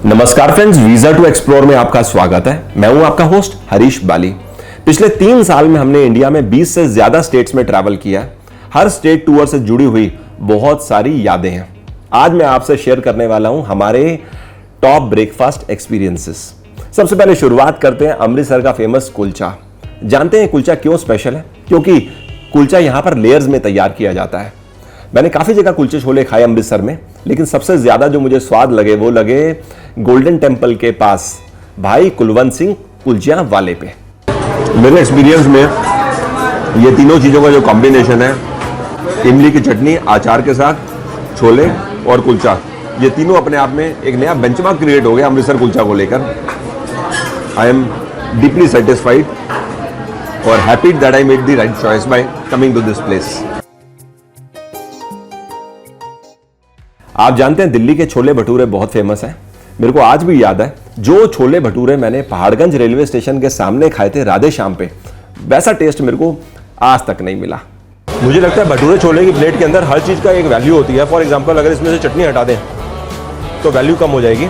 नमस्कार friends, visa to explore में आपका स्वागत है। मैं हूं आपका होस्ट हरीश बाली। पिछले 3 साल में हमने इंडिया में 20 से ज्यादा स्टेट्स में ट्रैवल किया है। हर स्टेट टूर से जुड़ी हुई बहुत सारी यादें हैं। आज मैं आपसे शेयर करने वाला हूं हमारे टॉप ब्रेकफास्ट एक्सपीरियंसेस। सबसे पहले शुरुआत करते हैं अमृतसर का फेमस कुलचा। जानते हैं कुलचा क्यों स्पेशल है? क्योंकि कुलचा यहां पर लेयर्स में तैयार किया जाता है। मैंने काफी जगह कुलचे छोले खाए अमृतसर में, लेकिन सबसे ज्यादा जो मुझे स्वाद लगे वो लगे गोल्डन टेम्पल के पास भाई कुलवंत सिंह कुलचिया वाले पे। मेरे एक्सपीरियंस में ये तीनों चीजों का जो कॉम्बिनेशन है, इमली की चटनी, अचार के साथ छोले और कुलचा, ये तीनों अपने आप में एक नया बेंचमार्क क्रिएट हो गया अमृतसर कुलचा को लेकर। आई एम डीपली सेटिस्फाइड और happy that I made the right choice by coming to this place. आप जानते हैं दिल्ली के छोले भटूरे बहुत फेमस हैं। मेरे को आज भी याद है जो छोले भटूरे मैंने पहाड़गंज रेलवे स्टेशन के सामने खाए थे राधे श्याम पे, वैसा टेस्ट मेरे को आज तक नहीं मिला। मुझे लगता है भटूरे छोले की प्लेट के अंदर हर चीज का एक वैल्यू होती है। फॉर एग्जांपल, अगर इसमें से चटनी हटा दें तो वैल्यू कम हो जाएगी,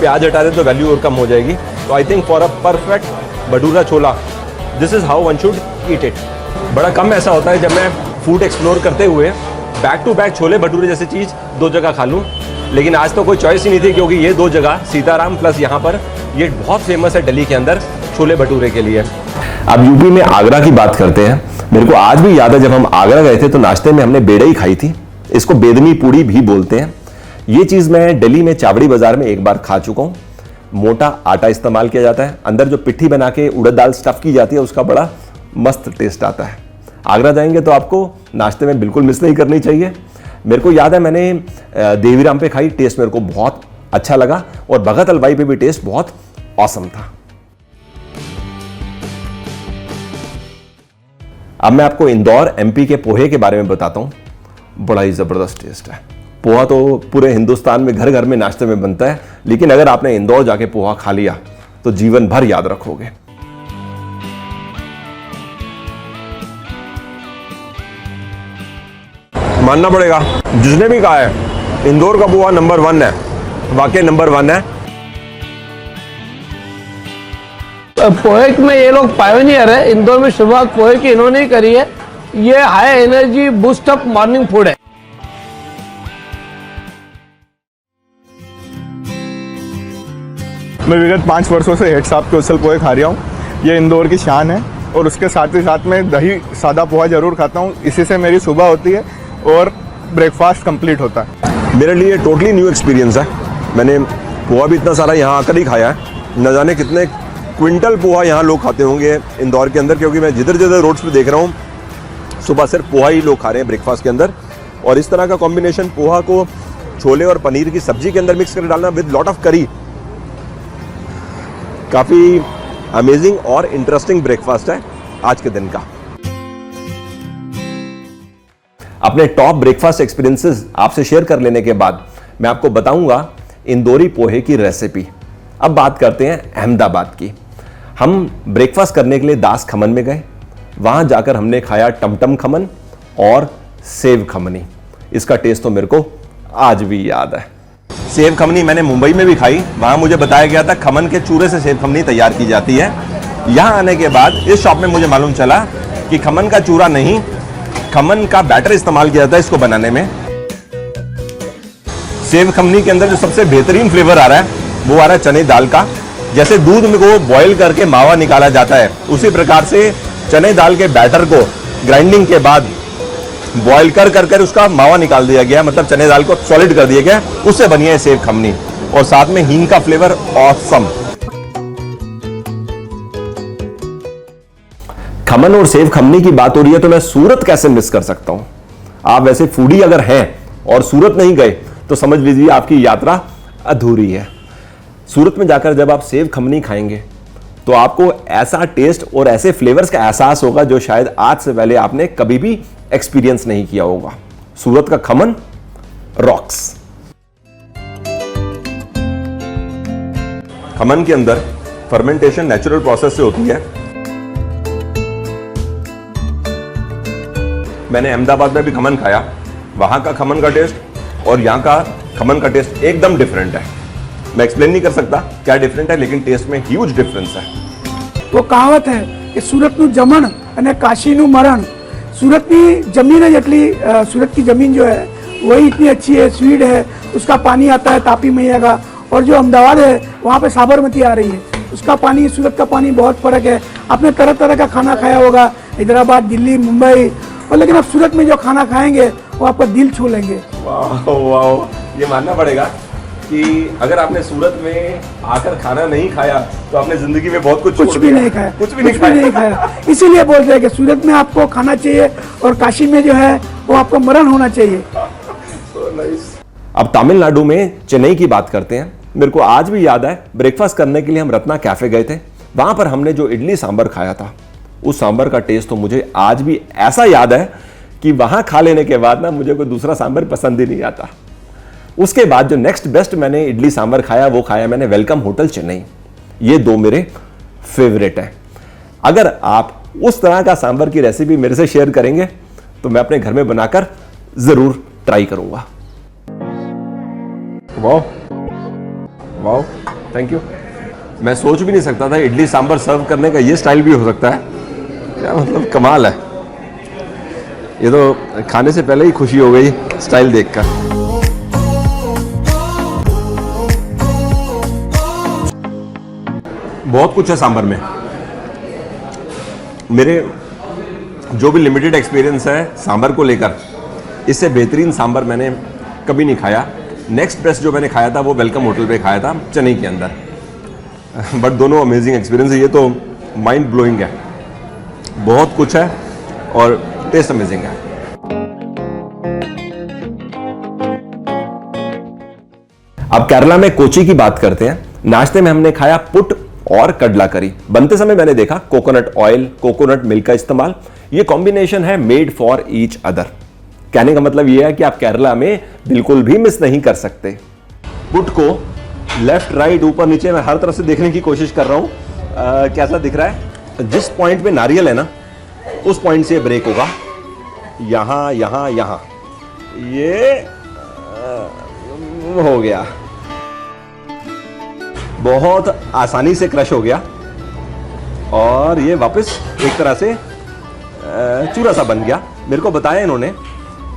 प्याज हटा दें तो वैल्यू और कम हो जाएगी। तो I think for a perfect bhatura chhola this is how one should eat it. बड़ा कम ऐसा होता है जब मैं फूड एक्सप्लोर करते हुए back to back chole bhature जैसी चीज 2 जगह खा लूं, लेकिन आज तो कोई चॉइस ही नहीं थी, क्योंकि ये 2 जगह सीताराम प्लस यहाँ पर ये बहुत फेमस है दिल्ली के अंदर छोले भटूरे के लिए। अब यूपी में आगरा की बात करते हैं। मेरे को आज भी याद है जब हम आगरा गए थे तो नाश्ते में हमने बेड़ई खाई थी। इसको बेदनी पूड़ी भी बोलते हैं। ये चीज मैं दिल्ली में चावड़ी बाजार में एक बार खा चुका हूँ। मोटा आटा इस्तेमाल किया जाता है, अंदर जो पिट्ठी बना के उड़द दाल स्टफ की जाती है उसका बड़ा मस्त टेस्ट आता है। आगरा जाएंगे तो आपको नाश्ते में बिल्कुल मिस नहीं करनी चाहिए। मेरे को याद है मैंने देवीराम पे खाई, टेस्ट मेरे को बहुत अच्छा लगा, और भगत हलवाई पे भी टेस्ट बहुत ऑसम था। अब मैं आपको इंदौर एमपी के पोहे के बारे में बताता हूं। बड़ा ही जबरदस्त टेस्ट है। पोहा तो पूरे हिंदुस्तान में घर घर में नाश्ते में बनता है, लेकिन अगर आपने इंदौर जाके पोहा खा लिया तो जीवन भर याद रखोगे। मानना पड़ेगा, जिसने भी कहा है इंदौर का पोहा नंबर 1 है, वाकई नंबर 1 है। पोहे में ये लोग पायोनियर है। इंदौर में शुरुआत पोहे की इन्होंने ही करी है। ये high energy boost up morning food है। मैं विगत 5 वर्षों से हेड साहब के उसल पोहे खा रहा हूँ। ये इंदौर की शान है, और उसके साथ ही साथ में दही सादा पोहा जरूर खाता हूँ। इसी से मेरी सुबह होती है और ब्रेकफास्ट कंप्लीट होता है। मेरे लिए टोटली न्यू एक्सपीरियंस है। मैंने पोहा भी इतना सारा यहाँ आकर ही खाया है। न जाने कितने क्विंटल पोहा यहाँ लोग खाते होंगे इंदौर के अंदर, क्योंकि मैं जिधर जिधर रोड्स पे देख रहा हूँ सुबह सिर्फ पोहा ही लोग खा रहे हैं ब्रेकफास्ट के अंदर। और इस तरह का कॉम्बिनेशन पोहा को छोले और पनीर की सब्जी के अंदर मिक्स कर डालना विद लॉट ऑफ करी, काफ़ी अमेजिंग और इंटरेस्टिंग ब्रेकफास्ट है आज के दिन का। अपने टॉप ब्रेकफास्ट एक्सपीरियंसेस आपसे शेयर कर लेने के बाद मैं आपको बताऊंगा इंदौरी पोहे की रेसिपी। अब बात करते हैं अहमदाबाद की। हम ब्रेकफास्ट करने के लिए दास खमन में गए। वहां जाकर हमने खाया टमटम खमन और सेव खमनी। इसका टेस्ट तो मेरे को आज भी याद है। सेव खमनी मैंने मुंबई में भी खाई। वहां मुझे बताया गया था खमन के चूरे से सेव खमनी तैयार की जाती है। यहां आने के बाद इस शॉप में मुझे मालूम चला कि खमन का चूरा नहीं, खमन का बैटर इस्तेमाल किया जाता है इसको बनाने में। सेव खमनी के अंदर जो सबसे बेहतरीन फ्लेवर आ रहा है वो आ रहा है चने दाल का। जैसे दूध में को बॉईल करके मावा निकाला जाता है, उसी प्रकार से चने दाल के बैटर को ग्राइंडिंग के बाद बॉईल कर उसका मावा निकाल दिया गया, मतलब चने दाल को सॉलिड कर दिया गया, उससे बनी है सेव खमनी। और साथ में हींग का फ्लेवर ऑसम। खमन और सेव खमनी की बात हो रही है तो मैं सूरत कैसे मिस कर सकता हूं। आप वैसे फूडी अगर हैं और सूरत नहीं गए तो समझ लीजिए आपकी यात्रा अधूरी है। सूरत में जाकर जब आप सेव खमनी खाएंगे तो आपको ऐसा टेस्ट और ऐसे फ्लेवर्स का एहसास होगा जो शायद आज से पहले आपने कभी भी एक्सपीरियंस नहीं किया होगा। सूरत का खमन रॉक्स। खमन के अंदर फर्मेंटेशन नेचुरल प्रोसेस से होती है। मैंने अहमदाबाद में भी खमन खाया। वहां का खमन का टेस्ट और यहाँ का खमन का टेस्ट एकदम डिफरेंट है। मैं एक्सप्लेन नहीं कर सकता क्या डिफरेंट है, लेकिन टेस्ट में ह्यूज डिफरेंस है। वो कहावत है कि સુરતનું જમણ અને કાશીનું મરણ। सूरतની जमीन है જેટલી सूरत की ज़मीन जो है वही इतनी अच्छी है, स्वीट है, उसका पानी आता है तापी मैया का। और जो अहमदाबाद है वहाँ पे साबरमती आ रही है, उसका पानी सूरत का पानी बहुत फ़र्क है। आपने तरह तरह का खाना खाया होगा हैदराबाद, दिल्ली, मुंबई, और लेकिन आप सूरत में जो खाना खाएंगे वो आपका दिल छू लेंगे। वाह वाह, ये मानना पड़ेगा कि अगर आपने सूरत में आकर खाना नहीं खाया तो आपने जिंदगी में बहुत कुछ कुछ छोड़ भी दिया। नहीं खाया, कुछ भी नहीं खाया। इसीलिए बोलते हैं कि सूरत में आपको खाना चाहिए और काशी में जो है वो आपको मरण होना चाहिए। अब तमिलनाडु में चेन्नई की बात करते हैं। मेरे को आज भी याद है, ब्रेकफास्ट करने के लिए हम रत्ना कैफे गए थे। वहां पर हमने जो इडली सांबर खाया था, उस सांबर का टेस्ट तो मुझे आज भी ऐसा याद है कि वहां खा लेने के बाद ना मुझे कोई दूसरा सांबर पसंद ही नहीं आता। उसके बाद जो नेक्स्ट बेस्ट मैंने इडली सांबर खाया वो खाया मैंने वेलकम होटल चेन्नई। ये दो मेरे फेवरेट हैं। अगर आप उस तरह का सांबर की रेसिपी मेरे से शेयर करेंगे तो मैं अपने घर में बनाकर जरूर ट्राई करूंगा। वाह वाह, थैंक यू। मैं सोच भी नहीं सकता था इडली सांबर सर्व करने का ये स्टाइल भी हो सकता है। क्या मतलब, कमाल है। ये तो खाने से पहले ही खुशी हो गई स्टाइल देखकर। बहुत कुछ है सांबर में। मेरे जो भी लिमिटेड एक्सपीरियंस है सांबर को लेकर, इससे बेहतरीन सांबर मैंने कभी नहीं खाया। नेक्स्ट बेस्ट जो मैंने खाया था वो वेलकम होटल पे खाया था चेन्नई के अंदर। बट दोनों अमेजिंग एक्सपीरियंस है। ये तो माइंड ब्लोइंग है, बहुत कुछ है और टेस्ट अमेजिंग है। अब केरला में कोची की बात करते हैं। नाश्ते में हमने खाया पुट और कडला करी। बनते समय मैंने देखा कोकोनट ऑयल, कोकोनट मिल्क का इस्तेमाल। ये कॉम्बिनेशन है मेड फॉर ईच अदर। कहने का मतलब यह है कि आप केरला में बिल्कुल भी मिस नहीं कर सकते। पुट को लेफ्ट राइट ऊपर नीचे मैं हर तरफ से देखने की कोशिश कर रहा हूं कैसा दिख रहा है। जिस पॉइंट पे नारियल है ना, उस पॉइंट से ब्रेक होगा। यहां यहां यहां ये हो गया, बहुत आसानी से क्रश हो गया और ये वापस एक तरह से चूरा सा बन गया। मेरे को बताया इन्होंने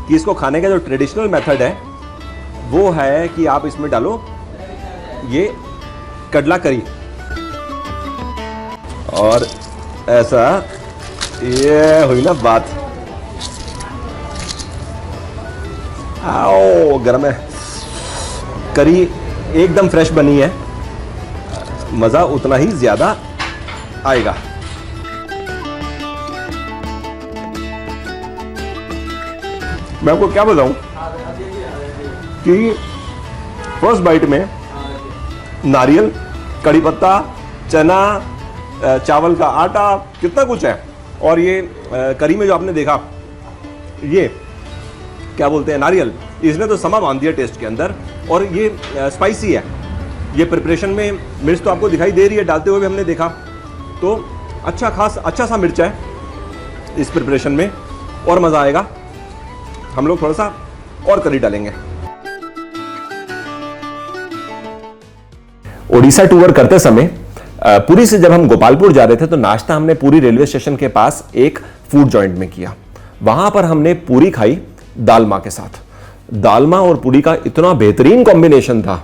कि इसको खाने का जो ट्रेडिशनल मेथड है वो है कि आप इसमें डालो ये कडला करी और ऐसा, ये हुई ना बात। आओ, गरम है। करी एकदम फ्रेश बनी है, मजा उतना ही ज्यादा आएगा। मैं आपको क्या बताऊं कि फर्स्ट बाइट में नारियल, कड़ी पत्ता, चना, चावल का आटा, कितना कुछ है। और ये करी में जो आपने देखा, ये क्या बोलते हैं, नारियल, इसने तो समा बांध दिया टेस्ट के अंदर। और ये स्पाइसी है। ये प्रिपरेशन में मिर्च तो आपको दिखाई दे रही है, डालते हुए भी हमने देखा। तो अच्छा सा मिर्च है इस प्रिपरेशन में और मज़ा आएगा। हम लोग थोड़ा सा और करी डालेंगे। ओडिशा टूर करते समय पुरी से जब हम गोपालपुर जा रहे थे तो नाश्ता हमने पुरी रेलवे स्टेशन के पास एक फूड जॉइंट में किया। वहां पर हमने पूरी खाई दालमा के साथ। दालमा और पूरी का इतना बेहतरीन कॉम्बिनेशन था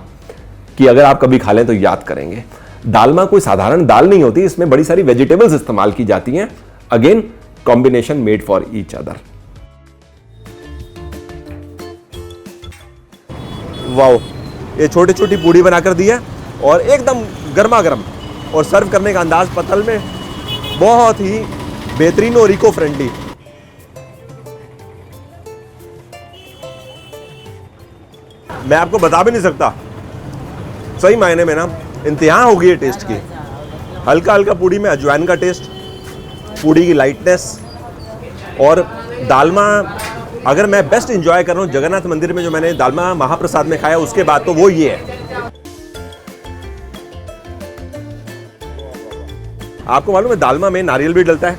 कि अगर आप कभी खा लें तो याद करेंगे। दालमा कोई साधारण दाल नहीं होती, इसमें बड़ी सारी वेजिटेबल्स इस्तेमाल की जाती हैं। Again combination made for each other. Wow, ये छोटी छोटी पूड़ी बनाकर दी है और एकदम गर्मा गर्म, और सर्व करने का अंदाज पतल में बहुत ही बेहतरीन और इको फ्रेंडली। मैं आपको बता भी नहीं सकता, सही मायने में ना इंतहा हो गई है टेस्ट की। हल्का हल्का पूड़ी में अजवाइन का टेस्ट, पूड़ी की लाइटनेस, और दालमा अगर मैं बेस्ट एंजॉय कर रहा हूँ जगन्नाथ मंदिर में जो मैंने दालमा महाप्रसाद में खाया उसके बाद, तो वो ये है। आपको मालूम है दालमा में नारियल भी डलता है,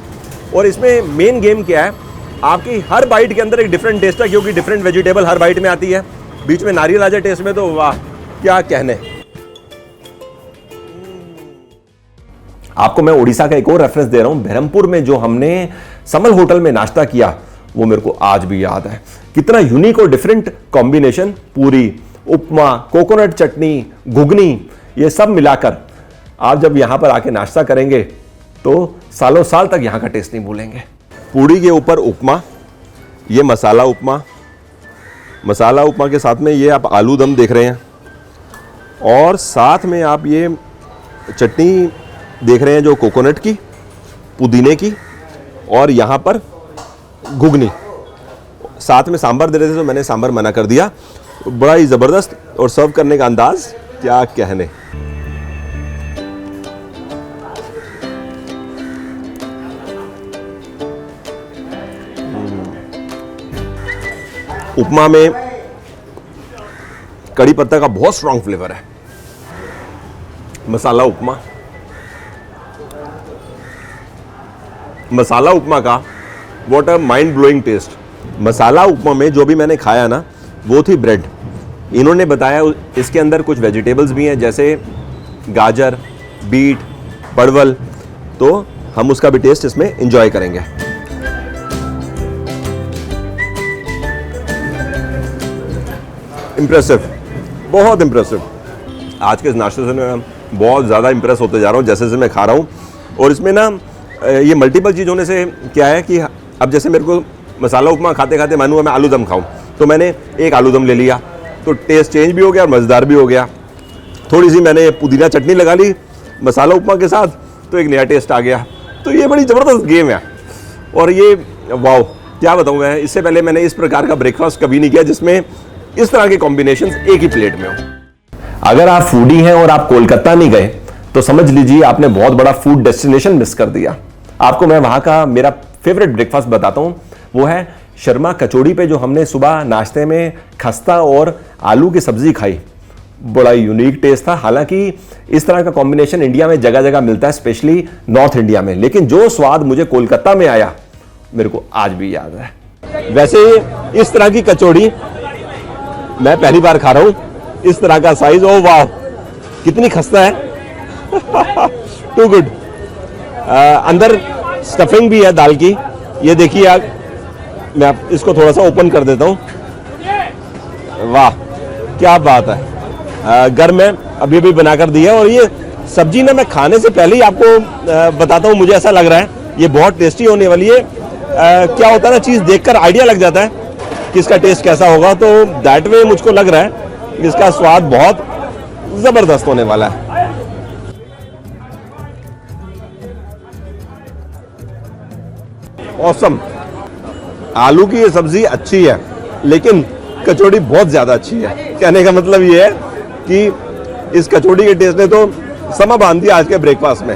और इसमें मेन गेम क्या है, आपकी हर बाइट के अंदर एक डिफरेंट टेस्ट है, क्योंकि डिफरेंट वेजिटेबल हर बाइट में आती है। बीच में नारियल आ जाए टेस्ट में तो वाह क्या कहने। आपको मैं उड़ीसा का एक और रेफरेंस दे रहा हूं। बहरमपुर में जो हमने समल होटल में नाश्ता किया वो मेरे को आज भी याद है। कितना यूनिक और डिफरेंट कॉम्बिनेशन, पूरी, उपमा, कोकोनट चटनी, घुगनी, ये सब मिलाकर आप जब यहां पर आके नाश्ता करेंगे तो सालों साल तक यहां का टेस्ट नहीं भूलेंगे। पूड़ी के ऊपर उपमा, ये मसाला उपमा, मसाला उपमा के साथ में ये आप आलू दम देख रहे हैं, और साथ में आप ये चटनी देख रहे हैं जो कोकोनट की, पुदीने की, और यहाँ पर घुगनी, साथ में सांभर दे रहे थे तो मैंने सांभर मना कर दिया। बड़ा ही ज़बरदस्त, और सर्व करने का अंदाज क्या कहने। उपमा में कड़ी पत्ता का बहुत स्ट्रांग फ्लेवर है। मसाला उपमा, मसाला उपमा का what a mind blowing taste. Masala upma में जो भी मैंने खाया ना वो थी ब्रेड। इन्होंने बताया इसके अंदर कुछ वेजिटेबल्स भी हैं जैसे गाजर, बीट, परवल, तो हम उसका भी टेस्ट इसमें एंजॉय करेंगे। इम्प्रेसिव, बहुत इम्प्रेसिव। आज के इस नाश्ते से मैं बहुत ज़्यादा इम्प्रेस होते जा रहा हूँ जैसे जैसे मैं खा रहा हूँ। और इसमें ना ये मल्टीपल चीज़ होने से क्या है कि अब जैसे मेरे को मसाला उपमा खाते खाते मन हुआ मैं आलू दम खाऊं, तो मैंने एक आलू दम ले लिया, तो टेस्ट चेंज भी हो गया और मज़ेदार भी हो गया। थोड़ी सी मैंने पुदीना चटनी लगा ली मसाला उपमा के साथ, तो एक नया टेस्ट आ गया। तो ये बड़ी ज़बरदस्त गेम है। और ये वाओ, क्या बताऊँ मैं, इससे पहले मैंने इस प्रकार का ब्रेकफास्ट कभी नहीं किया जिसमें इस तरह के कॉम्बिनेशंस एक ही प्लेट में हो। अगर आप फूडी हैं और आप कोलकाता नहीं गए तो समझ लीजिए आपने बहुत बड़ा फूड डेस्टिनेशन मिस कर दिया। आपको मैं वहां का मेरा फेवरेट ब्रेकफास्ट बताता हूं, वो है शर्मा कचौड़ी पे जो हमने सुबह नाश्ते में खस्ता और आलू की सब्जी खाई। बड़ा यूनिक टेस्ट था। हालांकि इस तरह का कॉम्बिनेशन इंडिया में जगह जगह मिलता है, स्पेशली नॉर्थ इंडिया में, लेकिन जो स्वाद मुझे कोलकाता में आया मेरे को आज भी याद है। वैसे इस तरह की कचौड़ी मैं पहली बार खा रहा हूं, इस तरह का साइज, ओ वाह कितनी खस्ता है। To good. अंदर स्टफिंग भी है दाल की, ये देखिए आप, मैं इसको थोड़ा सा ओपन कर देता हूं। वाह क्या बात है। घर में अभी भी बनाकर दी है। और ये सब्जी ना मैं खाने से पहले ही आपको बताता हूं, मुझे ऐसा लग रहा है ये बहुत टेस्टी होने वाली है। क्या होता है ना, चीज़ देखकर आइडिया लग जाता है कि इसका टेस्ट कैसा होगा, तो दैट वे मुझको लग रहा है इसका स्वाद बहुत जबरदस्त होने वाला है। ऑसम। आलू की ये सब्जी अच्छी है लेकिन कचौड़ी बहुत ज्यादा अच्छी है। कहने का मतलब ये है कि इस कचौड़ी के टेस्ट ने तो समा बांध दिया आज के ब्रेकफास्ट में।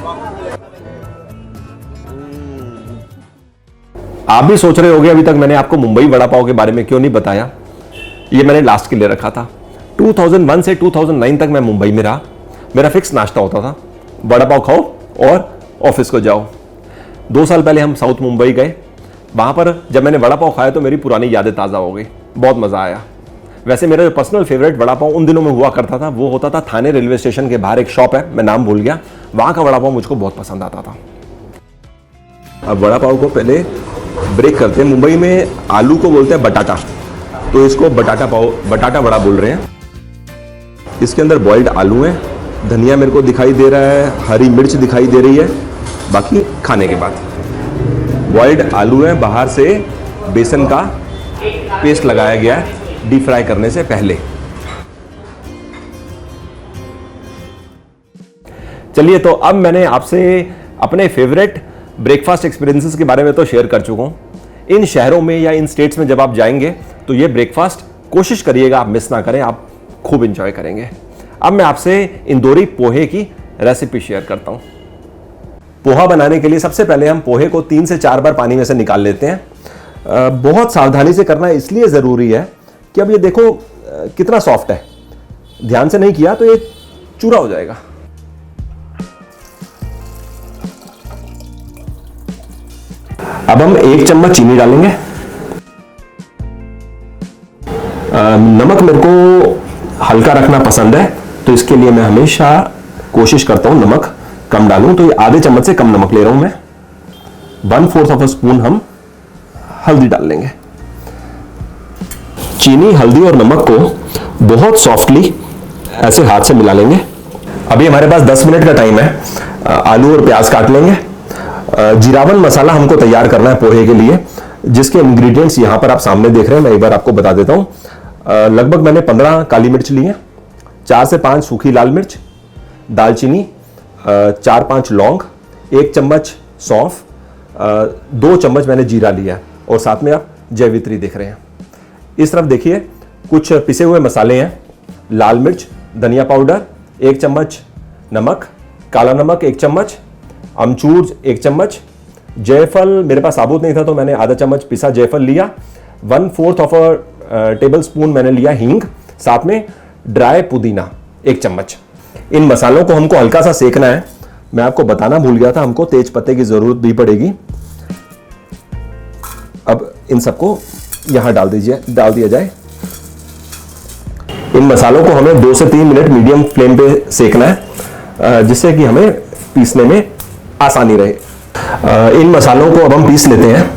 आप भी सोच रहे होंगे अभी तक मैंने आपको मुंबई वड़ा पाव के बारे में क्यों नहीं बताया। ये मैंने लास्ट के लिए रखा था। 2001 से 2009 तक मैं मुंबई में रहा। मेरा फिक्स नाश्ता होता था, वड़ा पाव खाओ और ऑफिस को जाओ। 2 साल पहले हम साउथ मुंबई गए। वहां पर जब मैंने वड़ा पाव खाया तो मेरी पुरानी यादें ताज़ा हो गई, बहुत मज़ा आया। वैसे मेरा जो पर्सनल फेवरेट वड़ा पाव उन दिनों में हुआ करता था वो होता था थाने रेलवे स्टेशन के बाहर एक शॉप है, मैं नाम भूल गया, वहां का वड़ा पाव मुझको बहुत पसंद आता था। अब वड़ा पाव को पहले ब्रेक करते हैं। मुंबई में आलू को बोलते हैं बटाटा, तो इसको बटाटा पाव, बटाटा वड़ा बोल रहे हैं। इसके अंदर बॉइल्ड आलू है, धनिया मेरे को दिखाई दे रहा है, हरी मिर्च दिखाई दे रही है, बाकी खाने के बाद। बॉइल्ड आलू है, बाहर से बेसन का पेस्ट लगाया गया है डीप फ्राई करने से पहले। चलिए, तो अब मैंने आपसे अपने फेवरेट ब्रेकफास्ट एक्सपीरियंसेस के बारे में तो शेयर कर चुका हूं। इन शहरों में या इन स्टेट्स में जब आप जाएंगे तो ये ब्रेकफास्ट कोशिश करिएगा आप मिस ना करें, आप खूब एंजॉय करेंगे। अब मैं आपसे इंदौरी पोहे की रेसिपी शेयर करता हूं। पोहा बनाने के लिए सबसे पहले हम पोहे को 3 से 4 बार पानी में से निकाल लेते हैं। बहुत सावधानी से करना इसलिए ज़रूरी है कि अब ये देखो कितना सॉफ्ट है, ध्यान से नहीं किया तो ये चूरा हो जाएगा। अब हम 1 चम्मच चीनी डालेंगे। नमक मेरे को हल्का रखना पसंद है तो इसके लिए मैं हमेशा कोशिश करता हूं नमक कम डालूं तो ये आधे चम्मच से कम नमक ले रहा हूं मैं। 1/4 स्पून हम हल्दी डाल लेंगे। चीनी, हल्दी और नमक को बहुत सॉफ्टली ऐसे हाथ से मिला लेंगे। अभी हमारे पास 10 मिनट का टाइम है। आलू और प्याज काट लेंगे। जीरावन मसाला हमको तैयार करना है पोहे के लिए, जिसके इंग्रेडिएंट्स यहां पर आप सामने देख रहे हैं। मैं एक बार आपको बता देता हूं। लगभग मैंने 15 काली मिर्च ली है, 4 से 5 सूखी लाल मिर्च, दालचीनी, 4-5 लौंग, 1 चम्मच सौंफ, 2 चम्मच मैंने जीरा लिया है और साथ में आप जैवित्री देख रहे हैं। इस तरफ देखिए कुछ पिसे हुए मसाले हैं। लाल मिर्च, धनिया पाउडर 1 चम्मच, नमक, काला नमक 1 चम्मच, अमचूर 1 चम्मच, जायफल मेरे पास साबुत नहीं था तो मैंने आधा चम्मच पिसा जायफल लिया। 1/4 टेबल स्पून मैंने लिया हींग, साथ में ड्राई पुदीना 1 चम्मच। इन मसालों को हमको हल्का सा सेकना है। मैं आपको बताना भूल गया था, हमको तेज पत्ते की जरूरत भी पड़ेगी। अब इन सबको यहां डाल दिया जाए। इन मसालों को हमें 2 से 3 मिनट मीडियम फ्लेम पे सेकना है, जिससे कि हमें पीसने में आसानी रहे। इन मसालों को अब हम पीस लेते हैं।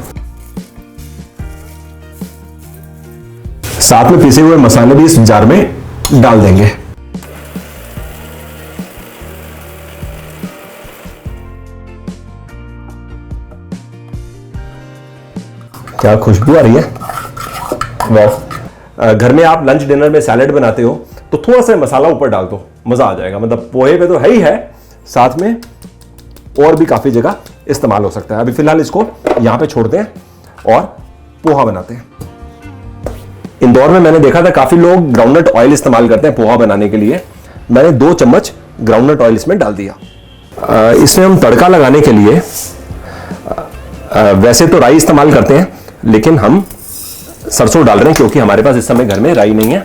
साथ में पिसे हुए मसाले भी इस जार में डाल देंगे। क्या खुशबू आ रही है, वाह। घर में आप लंच डिनर में सैलेड बनाते हो तो थोड़ा सा मसाला ऊपर डाल दो, मजा आ जाएगा। मतलब पोहे पे तो है ही है, साथ में और भी काफी जगह इस्तेमाल हो सकता है। अभी फिलहाल इसको यहां पे छोड़ते हैं और पोहा बनाते हैं। इंदौर में मैंने देखा था काफी लोग ग्राउंडनट ऑयल इस्तेमाल करते हैं पोहा बनाने के लिए। मैंने 2 चम्मच ग्राउंडनट ऑयल इसमें डाल दिया। इसमें हम तड़का लगाने के लिए वैसे तो राई इस्तेमाल करते हैं, लेकिन हम सरसों डाल रहे हैं क्योंकि हमारे पास इस समय घर में राई नहीं है।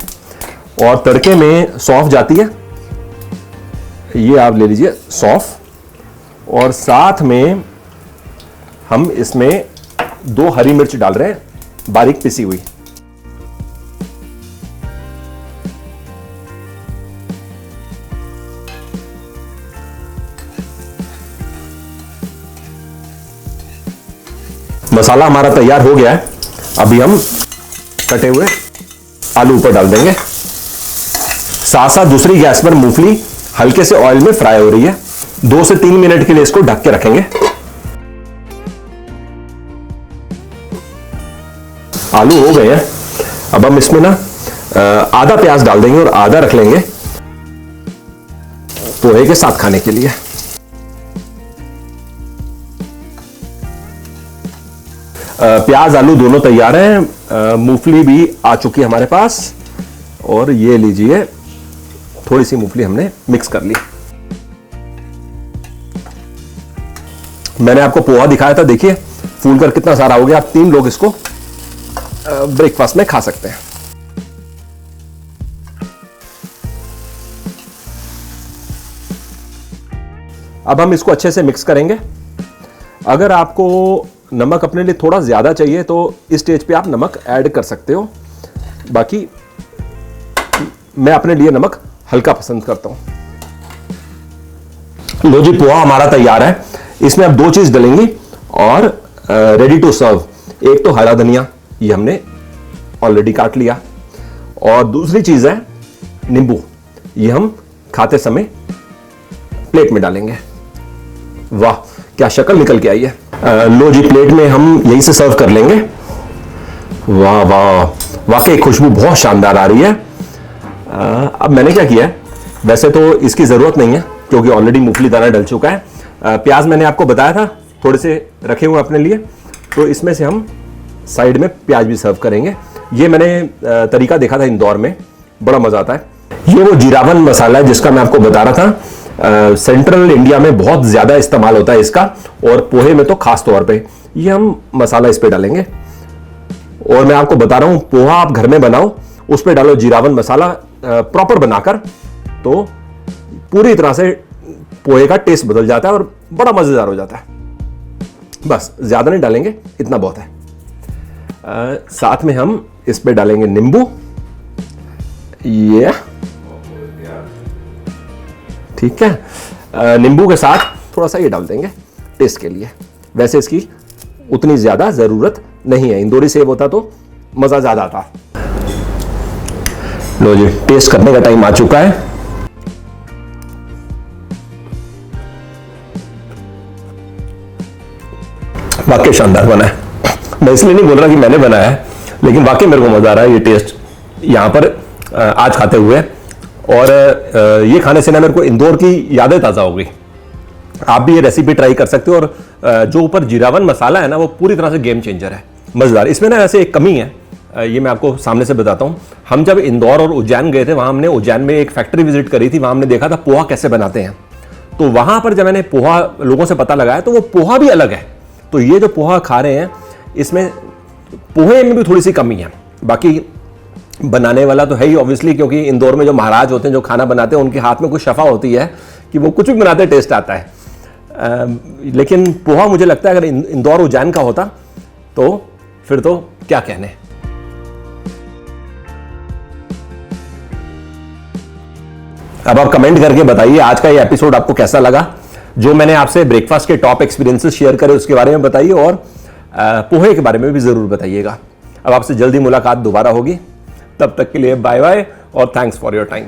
और तड़के में सौंफ जाती है, ये आप ले लीजिए सौंफ। और साथ में हम इसमें 2 हरी मिर्च डाल रहे हैं, बारीक पिसी हुई। मसाला हमारा तैयार हो गया है। अभी हम कटे हुए आलू ऊपर डाल देंगे। साथ साथ दूसरी गैस पर मूंगफली हल्के से ऑयल में फ्राई हो रही है। 2 से 3 मिनट के लिए इसको ढक के रखेंगे। आलू हो गए हैं। अब हम इसमें ना आधा प्याज डाल देंगे और आधा रख लेंगे पोहे के साथ खाने के लिए। प्याज आलू दोनों तैयार हैं। मूंगफली भी आ चुकी है हमारे पास। और ये लीजिए, थोड़ी सी मूंगफली हमने मिक्स कर ली। मैंने आपको पोहा दिखाया था, देखिए फूल कर कितना सारा हो गया। आप 3 लोग इसको ब्रेकफास्ट में खा सकते हैं। अब हम इसको अच्छे से मिक्स करेंगे। अगर आपको नमक अपने लिए थोड़ा ज्यादा चाहिए तो इस स्टेज पे आप नमक ऐड कर सकते हो। बाकी मैं अपने लिए नमक हल्का पसंद करता हूं। लो जी, पोहा हमारा तैयार है। इसमें अब 2 चीज डलेंगी और रेडी टू सर्व। एक तो हरा धनिया, ये हमने ऑलरेडी काट लिया। और दूसरी चीज है नींबू, ये हम खाते समय प्लेट में डालेंगे। वाह, क्या शक्ल निकल के आई है। लो जी, प्लेट में हम यहीं से सर्व कर लेंगे। वाह वाह, वाकई खुशबू बहुत शानदार आ रही है। अब मैंने क्या किया है, वैसे तो इसकी जरूरत नहीं है क्योंकि ऑलरेडी मूंगफली दाना डल चुका है। प्याज मैंने आपको बताया था थोड़े से रखे हुए अपने लिए, तो इसमें से हम साइड में प्याज भी सर्व करेंगे। ये मैंने तरीका देखा था इंदौर में, बड़ा मजा आता है। ये वो जीरावन मसाला है जिसका मैं आपको बता रहा था। सेंट्रल इंडिया में बहुत ज्यादा इस्तेमाल होता है इसका, और पोहे में तो खास तौर पे। ये हम मसाला इस पे डालेंगे। और मैं आपको बता रहा हूं, पोहा आप घर में बनाओ, उस पे डालो जीरावन मसाला प्रॉपर बनाकर, तो पूरी तरह से पोहे का टेस्ट बदल जाता है और बड़ा मजेदार हो जाता है। बस ज्यादा नहीं डालेंगे, इतना बहुत है। साथ में हम इस पे डालेंगे नींबू। ये ठीक है। नींबू के साथ थोड़ा सा ये डाल देंगे टेस्ट के लिए। वैसे इसकी उतनी ज़्यादा ज़रूरत नहीं है, इंदौरी सेव होता तो मज़ा ज़्यादा आता। लो जी, टेस्ट करने का टाइम आ चुका है। वाकई शानदार बना है। मैं इसलिए नहीं बोल रहा कि मैंने बनाया है, लेकिन वाकई मेरे को मजा आ रहा है ये टेस्ट यहां पर आज खाते हुए। और ये खाने से ना मेरे को इंदौर की यादें ताज़ा हो गई। आप भी ये रेसिपी ट्राई कर सकते हो। और जो ऊपर जीरावन मसाला है ना, वो पूरी तरह से गेम चेंजर है, मज़ेदार। इसमें ना वैसे एक कमी है, ये मैं आपको सामने से बताता हूँ। हम जब इंदौर और उज्जैन गए थे, वहाँ हमने उज्जैन में एक फैक्ट्री विजिट करी थी, वहाँ हमने देखा था पोहा कैसे बनाते हैं। तो वहाँ पर जब मैंने पोहा लोगों से पता लगाया तो वो पोहा भी अलग है। तो ये जो पोहा खा रहे हैं, इसमें पोहे में भी थोड़ी सी कमी है। बाकी बनाने वाला तो है ही ऑब्वियसली, क्योंकि इंदौर में जो महाराज होते हैं जो खाना बनाते हैं, उनके हाथ में कुछ शफा होती है कि वो कुछ भी बनाते टेस्ट आता है। लेकिन पोहा मुझे लगता है अगर इंदौर उज्जैन का होता तो फिर तो क्या कहने। अब आप कमेंट करके बताइए आज का ये एपिसोड आपको कैसा लगा। जो मैंने आपसे ब्रेकफास्ट के टॉप एक्सपीरियंसेस शेयर करे उसके बारे में बताइए, और पोहे के बारे में भी जरूर बताइएगा। अब आपसे जल्दी मुलाकात दोबारा होगी, तब तक के लिए बाय बाय और थैंक्स फॉर योर टाइम।